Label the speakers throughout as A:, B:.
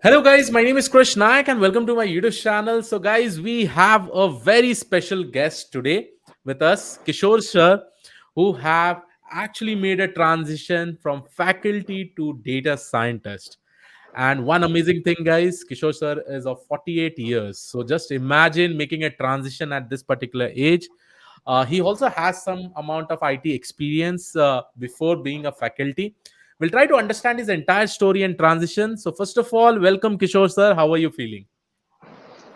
A: Hello, guys. My name is Krish Nayak, and welcome to my YouTube channel. So, guys, we have a very special guest today with us, Kishor sir, who have actually made a transition from faculty to data scientist. And one amazing thing, guys, Kishore sir is of 48 years. So, just imagine making a transition at this particular age. He also has some amount of IT experience before being a faculty. We'll try to understand his entire story and transition. So, first of all, welcome, Kishore sir. How are you feeling?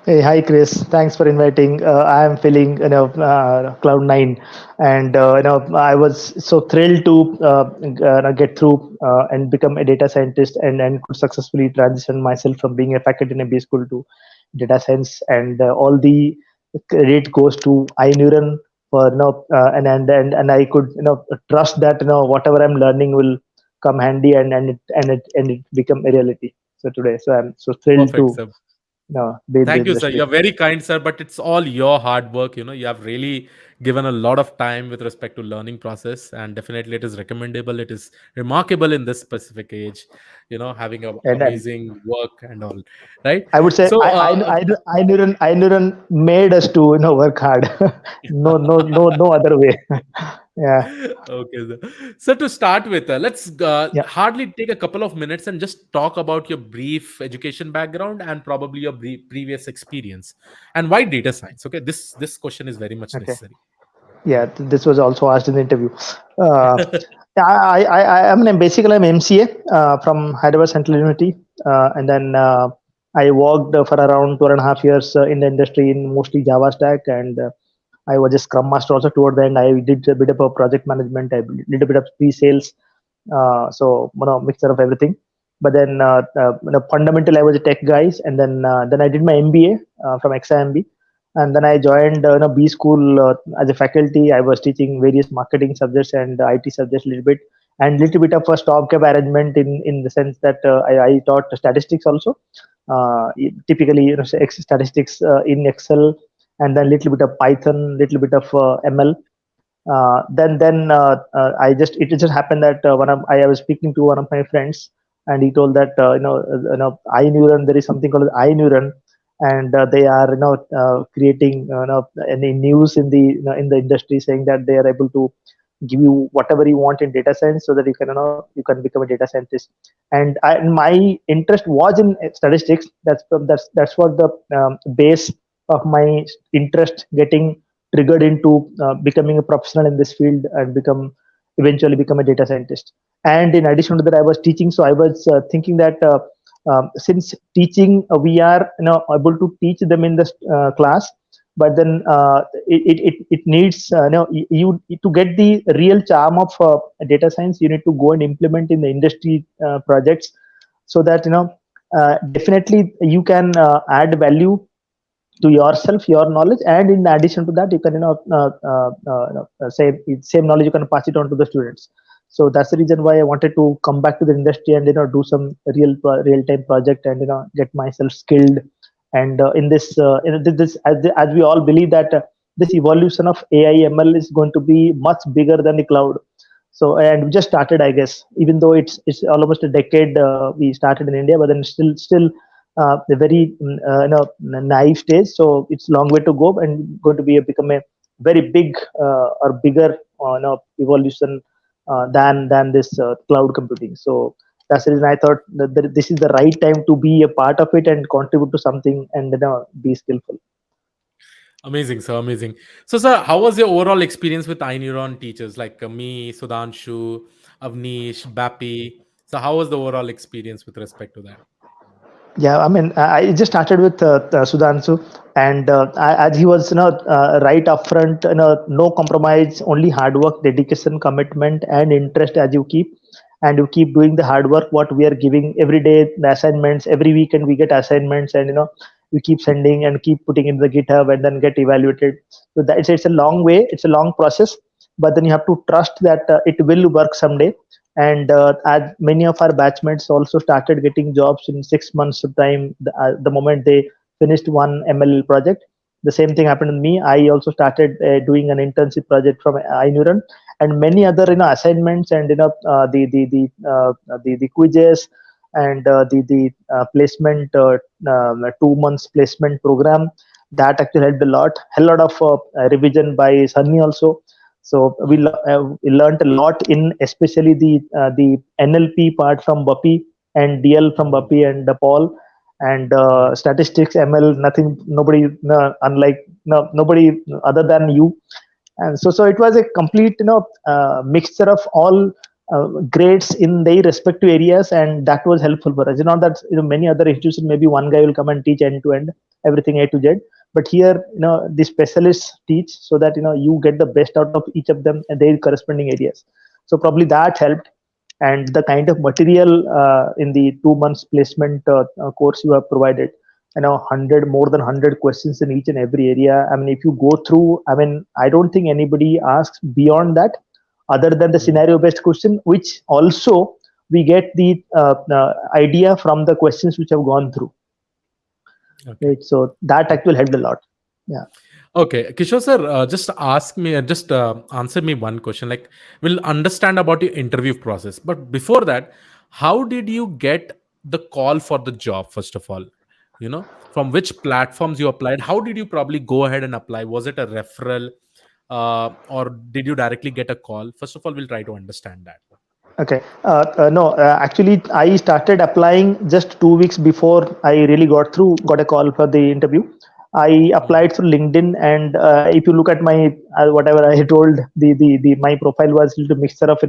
B: Hey, hi Chris. Thanks for inviting. I am feeling cloud nine, and I was so thrilled to get through and become a data scientist and could successfully transition myself from being a faculty in a B school to data science, and all the credit goes to iNeuron for and I could trust that whatever I'm learning will come handy and it become a reality. So today, so I'm so thrilled
A: Perfect,
B: to
A: sir.
B: be in the
A: Thank you, sir.
B: industry.
A: You're very kind, sir, but it's all your hard work. You have really given a lot of time with respect to learning process, and definitely it is recommendable. It is remarkable in this specific age, having a
B: And
A: amazing work and all, right?
B: I would say
A: So,
B: I made us to work hard. No other way. Yeah,
A: okay, sir. So to start with, let's
B: yeah.
A: hardly take a couple of minutes and just talk about your brief education background and probably your previous experience and why data science. Okay, this question is very much
B: Okay.
A: necessary.
B: Yeah, this was also asked in the interview. Uh, I'm basically I'm MCA from Hyderabad Central University, and then I worked for around 2.5 years in the industry in mostly Java stack, and I was a Scrum Master also toward the end. I did a bit of a project management, I did a bit of pre-sales, so mixture of everything. But then fundamentally I was a tech guys, and then I did my MBA from XIMB, and then I joined B school as a faculty. I was teaching various marketing subjects and IT subjects a little bit, and little bit of a stopgap arrangement in the sense that I taught statistics also. Typically, statistics in Excel, and then little bit of Python, little bit of ML. Then it just happened that I was speaking to one of my friends, and he told that iNeuron, there is something called iNeuron, and they are creating any news in the in the industry saying that they are able to give you whatever you want in data science so that you can become a data scientist. And my interest was in statistics. That's what the base of my interest getting triggered into becoming a professional in this field and eventually become a data scientist. And in addition to that, I was teaching, so I was thinking that since teaching, we are able to teach them in the class, but then it needs you to get the real charm of data science. You need to go and implement in the industry projects, so that definitely you can add value to yourself, your knowledge, and in addition to that, you can same knowledge you can pass it on to the students. So that's the reason why I wanted to come back to the industry and do some real time project and get myself skilled. And as we all believe that this evolution of AI ML is going to be much bigger than the cloud. So, and we just started, I guess, even though it's almost a decade we started in India, but then still a very naive stage. So it's a long way to go, and going to become a very big or bigger evolution than this cloud computing. So that's the reason I thought that this is the right time to be a part of it and contribute to something and be skillful.
A: Amazing, sir. Amazing. So, sir, how was your overall experience with iNeuron teachers like me, Sudhanshu, Avnish, Bappy? So, how was the overall experience with respect to that?
B: Yeah, I mean, I just started with Sudhanshu, and as he was, right upfront, no compromise, only hard work, dedication, commitment, and interest. As you keep, and you keep doing the hard work, what we are giving every day, the assignments, every weekend we get assignments, and we keep sending and keep putting in the GitHub, and then get evaluated. So that it's a long way, it's a long process, but then you have to trust that it will work someday. And as many of our batchmates also started getting jobs in 6 months of time, the moment they finished one ML project. The same thing happened to me. I also started doing an internship project from iNeuron, and many other assignments, and the quizzes, and the placement 2 months placement program that actually helped a lot. A lot of revision by Sunny also. So
A: Mm.
B: we learned a lot in especially the NLP part from Buppy and DL from
A: Mm.
B: Buppy and Paul, and
A: Mm.
B: statistics ML. Nothing, nobody, no, unlike no, nobody other than you. And so it was a complete mixture of all grades in their respective areas, and that was helpful for us. Not that many other institutions, maybe one guy will come and teach end to end everything A to Z, but here the specialists teach so that you get the best out of each of them and their corresponding areas. So probably that helped. And the kind of material in the 2 months placement course you have provided, 100, more than 100 questions in each and every area. I mean, if you go through, I mean, I don't think anybody asks beyond that other than the
A: Mm.
B: scenario based question, which also we get the idea from the questions which have gone through,
A: Okay.
B: right? So that actually helped a lot. Yeah.
A: Okay, Kishore sir, just ask me, just answer me one question. Like, we'll understand about your interview process, but before that, how did you get the call for the job? First of all, from which platforms you applied? How did you probably go ahead and apply? Was it a referral, or did you directly get a call? First of all, we'll try to understand that.
B: Okay. No, actually, I started applying just 2 weeks before I really got a call for the interview. I
A: Mm.
B: applied through LinkedIn, and if you look at my whatever I told, the my profile was a little mixture of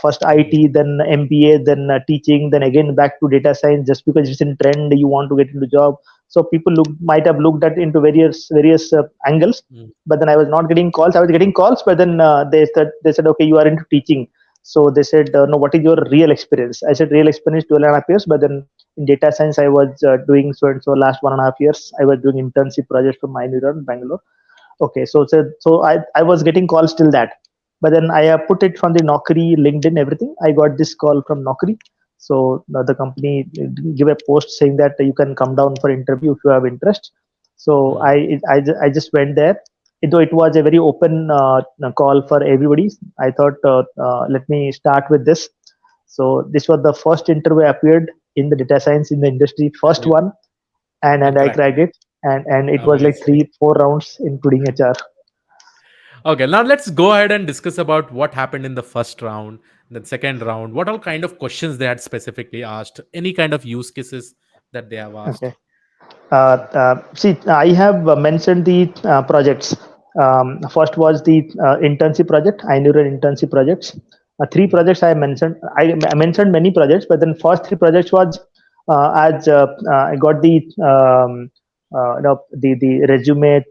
B: first
A: Mm.
B: IT, then MBA, then teaching, then again back to data science. Just because it's in trend, you want to get into job. So people might have looked at into various angles.
A: Mm.
B: But then I was not getting calls. I was getting calls, but then they said okay, you are into teaching. So they said, no, what is your real experience? I said, real experience 12.5 years. But then in data science, I was doing so and so last 1.5 years. I was doing internship project from Minor Bangalore. Okay, so I was getting calls till that. But then I put it from the Naukri, LinkedIn, everything. I got this call from Naukri. So the company give a post saying that you can come down for interview if you have interest. So
A: Mm.
B: I just went there. Though it was a very open call for everybody, I thought let me start with this. So this was the first interview I appeared in the data science in the industry,
A: And
B: first one, and
A: you
B: I
A: cracked
B: cracked
A: it.
B: it, and it was like
A: Amazing.
B: 3 4 rounds including HR.
A: Okay, now let's go ahead and discuss about what happened in the first round, then second round. What all kind of questions they had specifically asked? Any kind of use cases that they have asked?
B: Okay. See, I have mentioned the projects. First was the internship project. I knew an internship projects. Three
A: Mm.
B: projects I mentioned. I mentioned many projects, but then first three projects was as I got the resume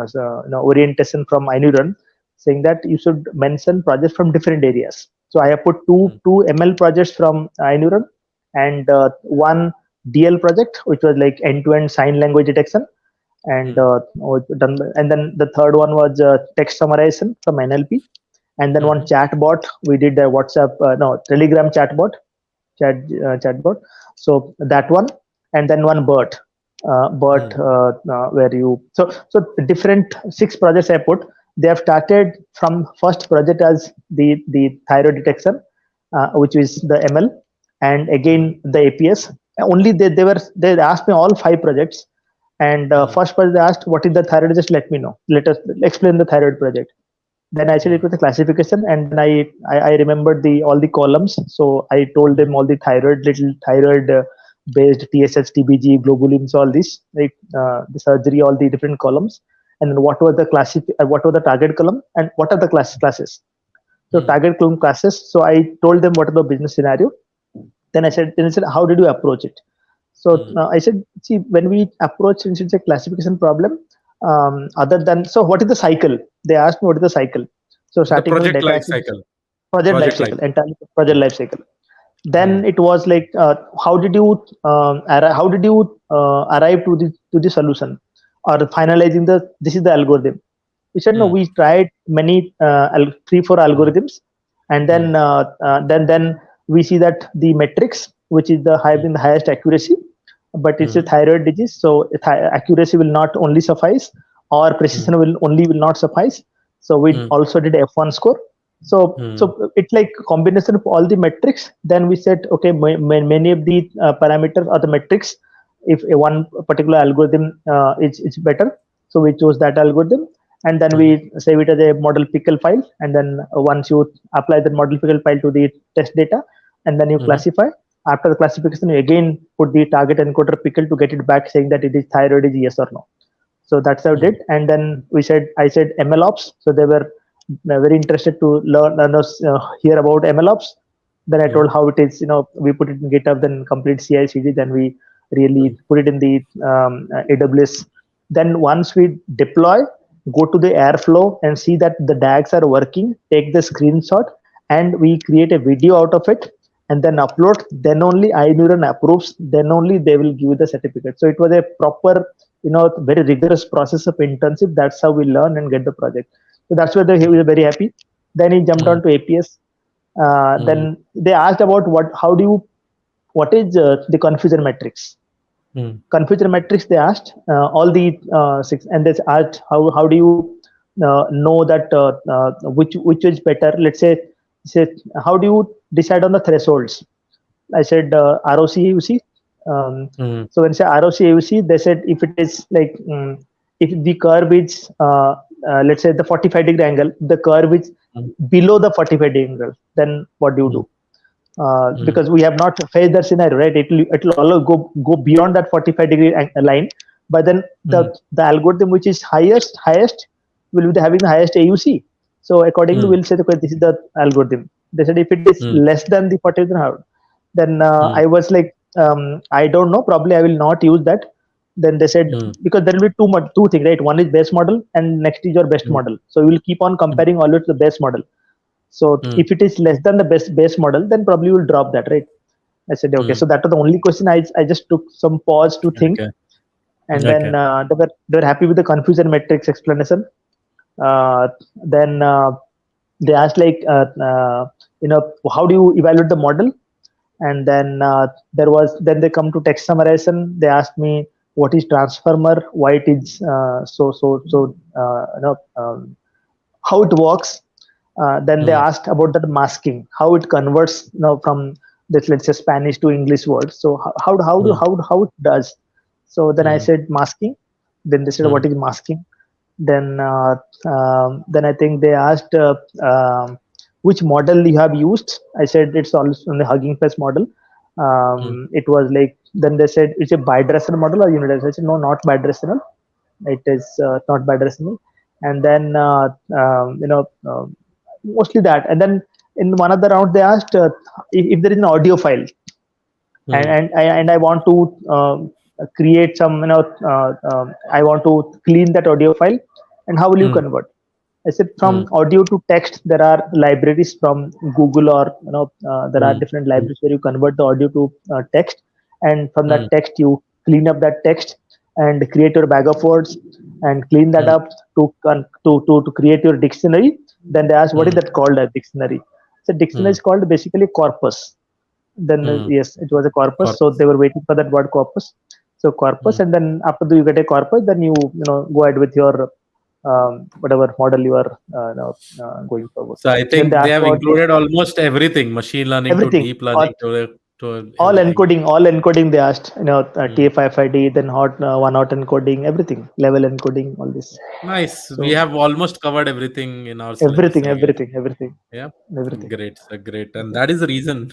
B: as orientation from Inuran saying that you should mention projects from different areas. So I have put
A: Mm.
B: two ML projects from Inuran and one DL project, which was like end-to-end sign language detection, and
A: Mm.
B: done. And then the third one was text summarization from NLP, and then one
A: Mhm.
B: chatbot. We did a WhatsApp, no, Telegram chatbot. So that one, and then one BERT,
A: Mm.
B: where you so different six projects I put. They have started from first project as the thyroid detection, which is the ML, and
A: Mm.
B: again the APS. Only they asked me all five projects, and
A: Mm.
B: first project they asked what is the thyroid. Just let me know. Let us explain the thyroid project. Then I said it
A: Mm.
B: was a classification, and then I remembered the all the columns. So I told
A: Mm.
B: them all the thyroid, little thyroid based TSH, TBG, globulins, all this, like the surgery, all the different columns, and then what were the target column, and what are the classes. So
A: Mm.
B: target column classes. So I told them what are the business scenario. Then I said, how did you approach it? So
A: Mm.
B: I said, see, when we approach, since it's a classification problem, other than, so what is the cycle? They asked me what is the cycle. So
A: The
B: starting from the
A: project
B: data
A: life
B: acquisition,
A: cycle.
B: project life
A: Project life
B: cycle,
A: cycle.
B: entirely project
A: Mm.
B: life cycle. Then
A: Mm.
B: it was like, how did you arrive to the solution or finalizing the this is the algorithm? We said no.
A: Mm.
B: We tried many three four
A: Mm.
B: algorithms, and
A: Mm.
B: then we see that the metrics, which is the high
A: Mm.
B: in the highest accuracy, but it's a
A: Mm.
B: thyroid disease, so accuracy will not only suffice, or
A: Mm.
B: precision will not suffice. So we
A: Mm.
B: also did F1 score.
A: Hmm.
B: So it's like a combination of all the metrics. Then we said, okay, many of the parameters or the metrics, if a one particular algorithm is better, so we chose that algorithm, and then
A: Hmm.
B: we save it as a model pickle file. And then once you apply the model pickle file to the test data, and then you
A: Hmm.
B: classify. After the classification, you again put the target encoder pickle to get it back saying that it is thyroid is yes or no. So that's how I did.
A: Hmm.
B: And then I said MLOps. So they were very interested to learn us hear about MLOps. Then I
A: Hmm.
B: told how it is. We put it in GitHub, then complete CI/CD. Then we
A: Hmm.
B: really put it in the AWS. Then once we deploy, go to the Airflow and see that the DAGs are working. Take the screenshot and we create a video out of it and then upload. Then only iNeuron approves. Then only they will give you the certificate. So it was a proper, very rigorous process of internship. That's how we learn and get the project. So that's why he was very happy. Then he jumped
A: Hmm.
B: on to APS.
A: Hmm.
B: Then they asked about what is the confusion matrix.
A: Hmm.
B: Confusion matrix they asked all the six, and they asked how do you know that which is better. Let's say how do you decide on the thresholds. I said ROC. Um,
A: Hmm.
B: so when I say ROC, they said if it is like if the curve is let's say the 45-degree angle, the curve is
A: Hmm.
B: below the 45-degree angle, then what do you
A: Hmm.
B: do?
A: Hmm.
B: Because we have not faced that scenario, right? It'll always go beyond that 45-degree line, but then
A: Hmm.
B: the algorithm which is highest will be having the highest AUC. So accordingly,
A: Hmm.
B: we'll say okay, this is the algorithm. They said if it is
A: Hmm.
B: less than the 40, then
A: Hmm.
B: I was like, I don't know, probably I will not use that. Then they said
A: Hmm.
B: because there will be two things, right? One is base model and next is your best
A: Hmm.
B: model. So you will keep on
A: Hmm.
B: comparing always the base model. So
A: Hmm.
B: if it is less than the base model, then probably you will drop that, right? I said okay.
A: Hmm.
B: So that was the only question. I just took some pause to think,
A: Okay.
B: and then
A: Okay.
B: they were happy with the confusion matrix explanation. Then they asked like how do you evaluate the model, and then then they come to text summarization. They asked me what is transformer, why it is so how it works. Then they
A: Hmm.
B: asked about that masking, how it converts from this, let's say, Spanish to English words. So
A: Hmm.
B: how it does. So then I
A: Hmm.
B: said masking. Then they said
A: Hmm.
B: what is masking. Then I think they asked which model you have used. I said it's also on the Hugging Face model.
A: Hmm.
B: It was like, then they said it's a bidirectional model or unidirectional. I said no, not bidirectional. It is not bidirectional. And then mostly that. And then in one of the rounds they asked if there is an audio file,
A: Hmm.
B: and I want to create some, I want to clean that audio file, and how will you
A: Hmm.
B: convert? I said
A: Hmm.
B: from audio to text, there are libraries from Google, or there are
A: Hmm.
B: different
A: Hmm.
B: libraries where you convert the audio to text, and from
A: Hmm.
B: that text you clean up that text and create your bag of words and clean that
A: Hmm.
B: up to create your dictionary. Then they asked what is
A: Hmm.
B: that called, a dictionary. So dictionary
A: Hmm.
B: is called basically corpus. Then
A: Hmm.
B: yes, it was a corpus. So they
A: Corpus.
B: were waiting for that word corpus. So corpus,
A: Hmm.
B: and then after you get a corpus, then you go ahead with your whatever model you are going forward.
A: So I
B: Then they
A: think they
B: ask
A: have
B: about
A: included almost everything, machine learning to
B: everything,
A: deep learning to everything.
B: all encoding. They asked,
A: Hmm.
B: TF-IFID, then one hot encoding, everything, level encoding, all this.
A: Nice. We
B: So
A: have almost covered everything in our syllabus,
B: everything,
A: I guess.
B: everything, everything,
A: Yeah.
B: everything.
A: Great, sir. Great. And that is the reason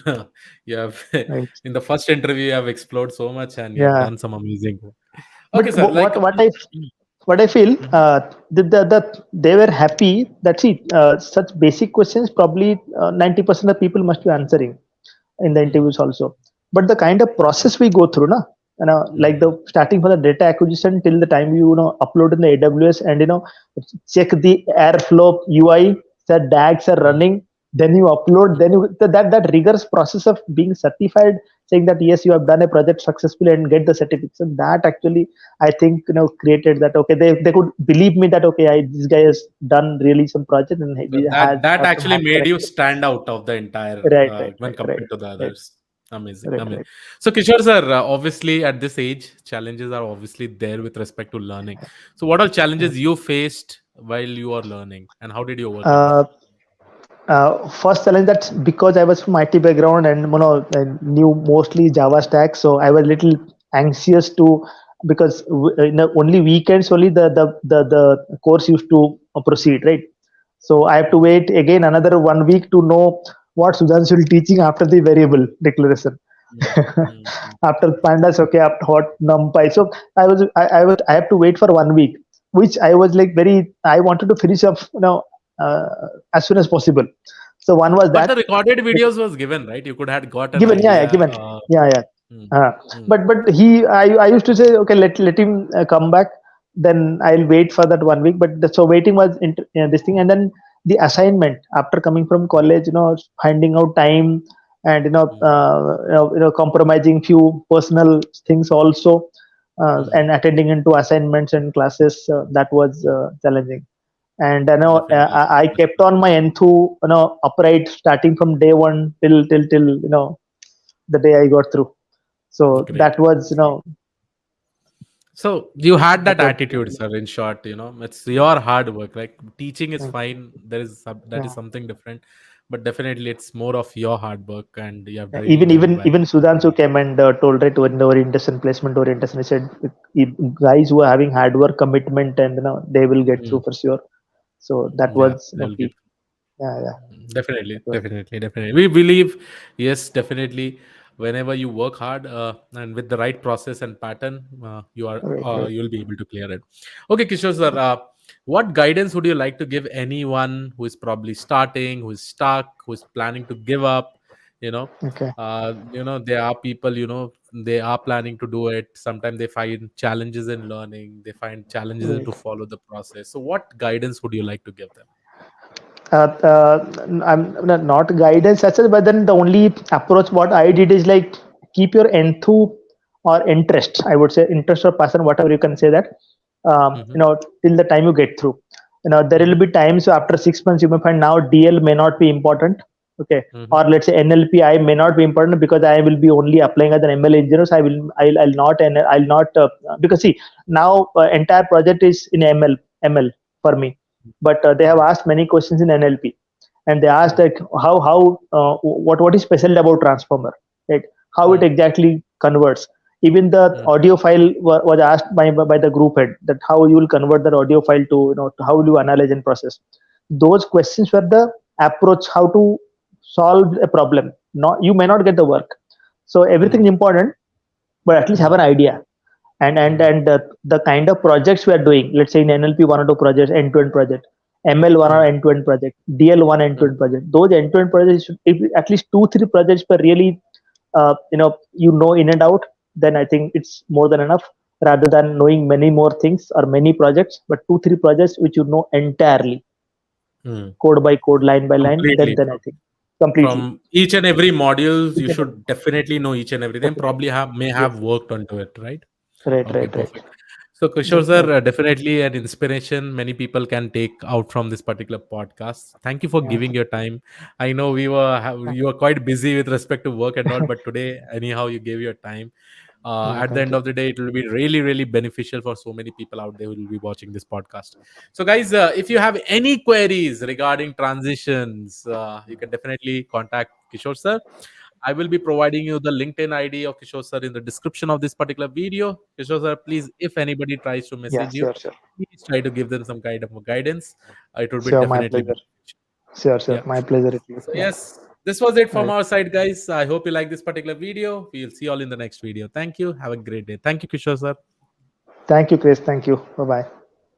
A: you have
B: Right.
A: in the first interview you have explored so much and you have
B: Yeah.
A: done some amazing work. Okay,
B: But
A: sir. Like
B: what I feel,
A: Mhm.
B: they were happy that see such basic questions probably 90% of people must be answering in the
A: Mhm.
B: interviews also. But the kind of process we go through, na, like
A: Mhm.
B: the starting from the data acquisition till the time upload in the AWS, and check the Airflow UI, the DAGs are
A: Mhm.
B: running, then you upload, then that rigorous process of being certified, saying that yes, you have done a project successfully and get the certificate. That actually, I think, created that, okay, they could believe me that okay, this guy has done really some project and he
A: That that
B: have some
A: actually
B: hands-on
A: made you
B: experience.
A: stand out of the entire
B: Right, right,
A: when
B: right, right,
A: compared to the
B: right,
A: others. Amazing,
B: right,
A: amazing.
B: right.
A: So Kishore sir, obviously at this age, challenges are obviously there with respect to learning. So what are
B: Right.
A: challenges you faced while you are learning, and how did you overcome
B: Uh,
A: them?
B: First challenge, that's because I was from IT background and I knew mostly Java stack, so I was little anxious to, because in the only weekends only the course used to proceed, right? So I have to wait again another 1 week to know what Sudhanshu will teaching after the variable declaration.
A: Mm, mm, mm.
B: After pandas, okay, after hot numpy. So I have to wait for 1 week, which I was like very, I wanted to finish up, uh, as soon as possible. So one was
A: But the
B: that.
A: recorded videos was given, right? You could have got an
B: Given, yeah, yeah,
A: idea.
B: given, yeah, yeah.
A: Mm,
B: uh,
A: mm,
B: but I used to say, okay, let him come back, then I'll wait for that 1 week. But so waiting was this thing. And then the assignment after coming from college, finding out time, and
A: mm,
B: compromising few personal things also,
A: mm.
B: and attending into assignments and classes, that was
A: Mm.
B: challenging. And
A: Definitely.
B: I kept on my enthu, upright, starting from day one till the day I got through. So
A: Great.
B: that was,
A: So you had
B: that
A: that
B: was,
A: attitude, sir. In short, it's your hard work. Like teaching is
B: mm,
A: fine. That is
B: yeah.
A: something different, but definitely it's more of your hard work, and you have
B: Yeah,
A: really
B: even
A: done
B: even
A: well.
B: even Sudhanshu came and told, right, when the orientation, placement orientation, he said, "If guys who are having hard work, commitment, and they will get through
A: Mm.
B: for sure." So that
A: Yeah,
B: was,
A: they'll get.
B: key. Yeah, yeah,
A: Definitely,
B: that was
A: definitely, definitely. We believe, yes, definitely. Whenever you work hard and with the right process and pattern,
B: right, right.
A: you'll be able to clear it. Okay, Kishore sir, what guidance would you like to give anyone who is probably starting, who is stuck, who is planning to give up? You know,
B: Okay.
A: there are people, they are planning to do it. Sometimes they find challenges in learning. They find challenges in
B: Right.
A: to follow the process. So, what guidance would you like to give them?
B: uh, uh, not guidance as such, but then the only approach what I did is like, keep your enthu or interest. I would say interest or passion, whatever you can say that.
A: Mm-hmm.
B: Till the time you get through. There will
A: Mm-hmm.
B: be times, so after 6 months you may find now DL may not be important. Okay.
A: Mm-hmm.
B: Or let's say NLP I may not be important because I will be only applying as an ML engineer. So I'll not, and I'll not, because see, now entire project is in ML for me, but they have
A: Mm,
B: asked many questions in NLP, and they asked
A: mm,
B: like how what is special about transformer, right? How it
A: mm,
B: exactly converts. Even the
A: mm,
B: audio file was asked by the group head, that how you will convert that audio file to, to how will you analyze and process. Those questions were the approach how to solve a problem. Not, you may not get the work, so everything
A: mm,
B: is important, but at least have
A: mm,
B: an idea.
A: mm,
B: The kind of projects we are doing, let's say in NLP, one or two projects, end-to-end project, ML one or
A: mm,
B: end-to-end project, DL one
A: mm,
B: end-to-end project. Those end-to-end projects, if at least two three projects per really, in and out, then I think it's more than enough, rather than knowing many more things or many projects, but two three projects which you know entirely,
A: mm.
B: code by code, line by line, then
A: Completely.
B: I think completely.
A: From each and every modules,
B: Each
A: you
B: and every,
A: should definitely know each and everything.
B: definitely.
A: Probably may
B: Yes.
A: have worked onto it, right?
B: Right,
A: Okay,
B: right, right.
A: perfect. So, Kishore
B: That,
A: sir, definitely an inspiration many people can take out from this particular podcast. Thank you for
B: yeah.
A: giving your time. I know you were quite busy with respect to work and all, but today, anyhow, you gave your time.
B: Yeah,
A: At the
B: thank
A: end
B: you.
A: of the day, it will be really, really beneficial for so many people out there who will be watching this podcast. So, guys, if you have any queries regarding transitions, you can definitely contact Kishore sir. I will be providing you the LinkedIn ID of Kishore sir in the description of this particular video. Kishore sir, please, if anybody tries to
B: Yeah,
A: message you,
B: sure, sure.
A: please try to give them some kind of guidance. It would be
B: Sure, my
A: definitely
B: pleasure.
A: beneficial.
B: Sure, sure.
A: Yeah.
B: My pleasure, Italy.
A: So
B: Yeah.
A: yes, this was it from
B: Right.
A: our side, guys. I hope you like this particular video. We'll see you all in the next video. Thank you. Have a great day. Thank you, Kishore sir.
B: Thank you, Chris. Thank you. Bye bye.